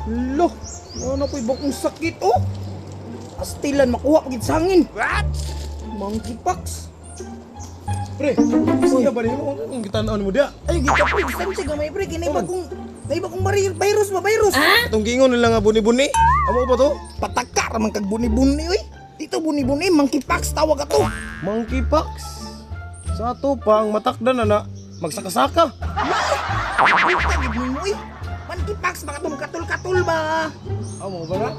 Loh, ano po'y bakong sakit oh. Astilan makuha pagit sa hangin. What? Monkeypox. Pre, siya ba rin mo? Ang gitanaan mo dia? Ay, gita pre, distansya gamay pre. Kinay bagong virus ba, virus? Itong gingon nila nga buni-buni. Amo ba to? Pataka ramang kag buni-buni oy. Dito buni-buni, monkeypox tawag ato. Monkeypox. Sa ato pa ang matakdan na magsakasaka. Pagkagid mo oy. Monkeypox baka tong katul-katul ba? Amo ba na?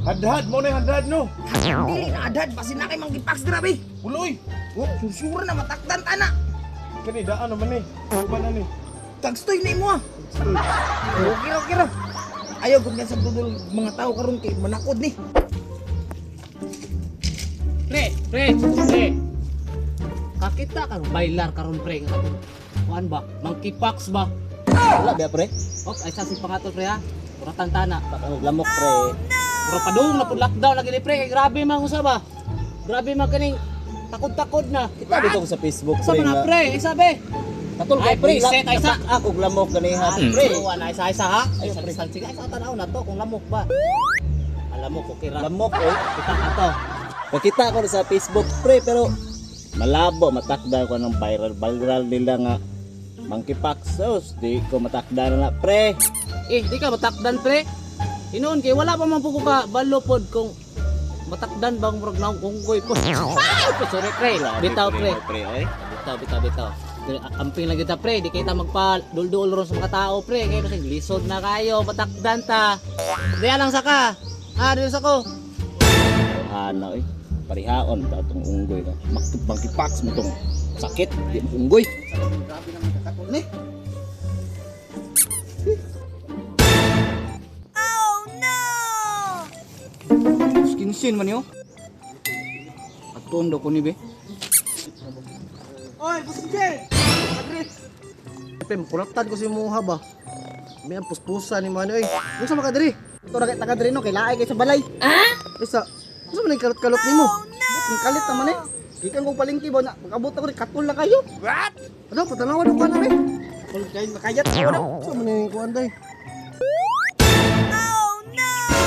Hadhad mo na yung hadhad no. Dili na adad pasin na kay monkeypox grabe. Uloy. Oh, susura na matakdan tana. Kani daan naman eh. Ano ba na ni? Kagstoy na mo ah. Okay ra. Ayaw gud sa tudol mga tao karon kay manakod ni. Pre. Kakita kang bailar karon pre nga katong kuan ba? Monkeypox ba? Wala biya pre. Ops, ay sa si pangatol pre ha. Kuratan tana. Bakang lamok pre. Pero padung na pud lockdown lagi ni pre kay grabe man usa ba? Grabe man kaning takod-takod na. Kita dito ko sa Facebook Sa pre. mga pre, isabi. Katol Ay, ko pre. preset, ay sa. Ako lamok ganiha pre. Pre, isa ha. Ay sa lisan sige sa tanaw na to kung lamok ba. Alam mo ko kira. Lamok oy. Kita ka to. Nakita ko na sa Facebook pre pero malabo matakda ko ng viral nila nga monkeypox. So, di ko matakda na pre. Di ka matakdan pre. Hinoon kay wala pa man po ko ka balo pod kung matakdan bang murag naong kunggoy po. Sorry pre. Bitaw pre. Pre oy. Bitaw. Amping lang kita pre, di kita magpa-dul-dul ron sa mga tao pre, kaya kasi lisod na kayo, matakdan ta. Diyan lang saka. Diyan sa ko. Ano oy. Parihaon ta tong unggoy na. Monkeypox mo tong sakit di mo unggoy. Grabe naman kakatol ni. Skinsin man yo. Atundo ko ni be. Oy, busige. Pre, makulatan ko si Muha ba? May ang puspusa ni Manoy. Ano sa makadiri? Ito na taga-diri no, kay laay kay sa balay. Isa, ano man yung kalot-kalot ni mo? Ang kalit naman eh. Ikan kong palingki ba na, mag-abot ako rin, katul na kayo. What? Ano, patanawan ako na rin. Katul kayo, makayat ako na. Saan man yung kuhan day?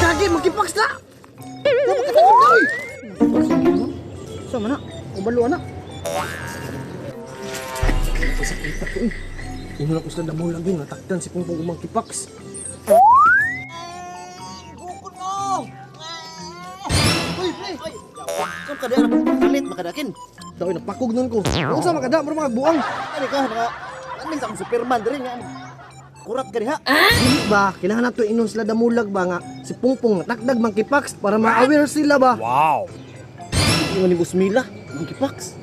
Kagi, magkipax na! Saan man na? Kubaluan na. Sakita ko eh. Inulang ko sa damo lagi, natakdan si Pongpong umangkipax. Bukod mo. Uy, pre! Kam kada kalit makadakin. Daw, napakog nun ko. Ano sa makada, mo mga buang. Ani ka naka aning sa Superman diri nga. Kurat ka diha. Dili ba, kailangan nato inon sila damulag ba nga si Pongpong natakdag monkeypox para ma-aware sila ba? Wow. Ingon ni Busmila, monkeypox.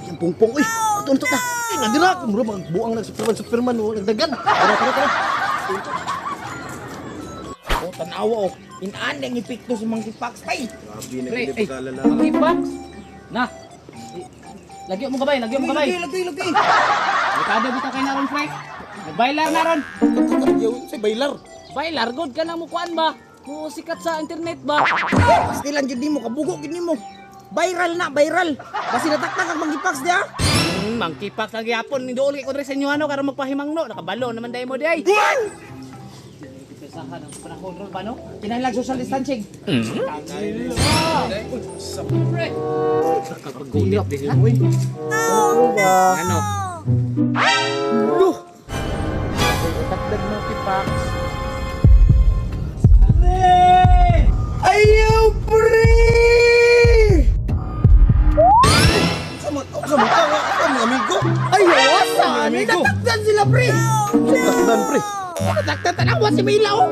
Yang Pongpong oy, ato ta. Nandira ako, mura mga buang Superman, nagdagan. Tara. Oh, tanawa oh. Inaan ang epekto sa monkeypox pay. Grabe na Pre, hindi ay, pagkalala. monkeypox. Na. Lagyo mo gabay. Lagi. Dekada bitaw kay naron pre. Nagbailar naron. Sa bailar. Bailar god ka na mo kuan ba? Mo sikat sa internet ba? Pastilan jud nimo, kabugo gid nimo. Viral. Basi nataktak ang monkeypox dia. Monkeypox lagi hapon ni dool kay ko sa inyo ano karon magpahimangno nakabalo naman day mo day. Pesahan ang panahon ron ba no? Kinahanglan social distancing. Pre. Pag-ulap din mo eh. Ano? Duh! Natakdag monkeypox. Ayaw pre! Sama ka nga, mga amigo. Ay, awasan! Natakdan sila pre! Takdan pre. Natakdan tanawa si Mila oh!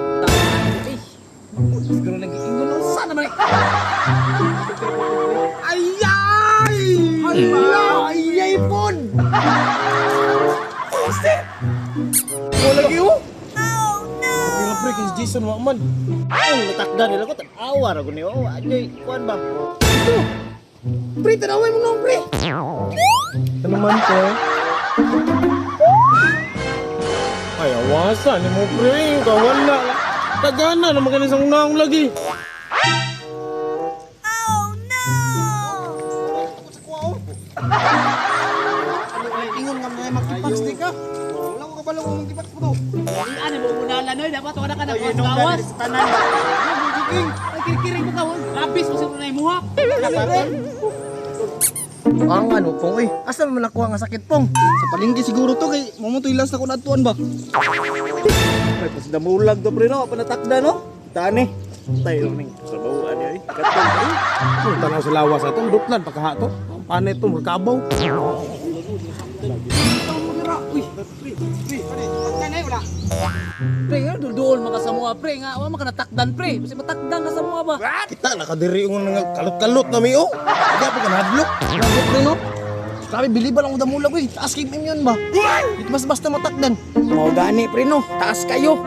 Siguro nag-iingon sa naman. Ayay! Ayay pon! Wala lagi oh. Okay nga pre, kay Jason Wakman. Ang natakda nila ko tan-awa ra guni. Oh, anyoy kuan ba? Pre, tanaway mo nung pre! Ano man to? Ay, awasan ni mo pre. Kawala. Tagana na maganisang naong lagi. Ingon nga mga makipax di ka. Wala ko kabalo mo mong kipak po to. Ano mo unalan oy, dapat wala ka na Ay, inom na kawas. sa tanan. Ay kirikiring mo ka, labis mo sa nay muha. Ang ano pong, uy, asa man nakuha nga sakit pong? Sa palengke siguro to kay mamutoy lang sa kun adtuan ba. Pre, pas damulag to pre no, panatakda no. Tani. Tayo ning trabahoan ay. Katong ay. Kung tanaw sa lawas atong dutlan pagkahato. Panit to magkabaw. Pre, nga dulduol mga sa muha, pre, nga wa man ka natakdan, pre. Kasi matakdan ka sa muha ba? Kita nakadiri ng nga kalot-kalot na mi oh. Hindi pa ganadlok. Nadlok rin no. Grabe bili ba lang udah mula boy. Taas kay yun ba? Di basta matakdan. Mau gani pre no. Taas kayo.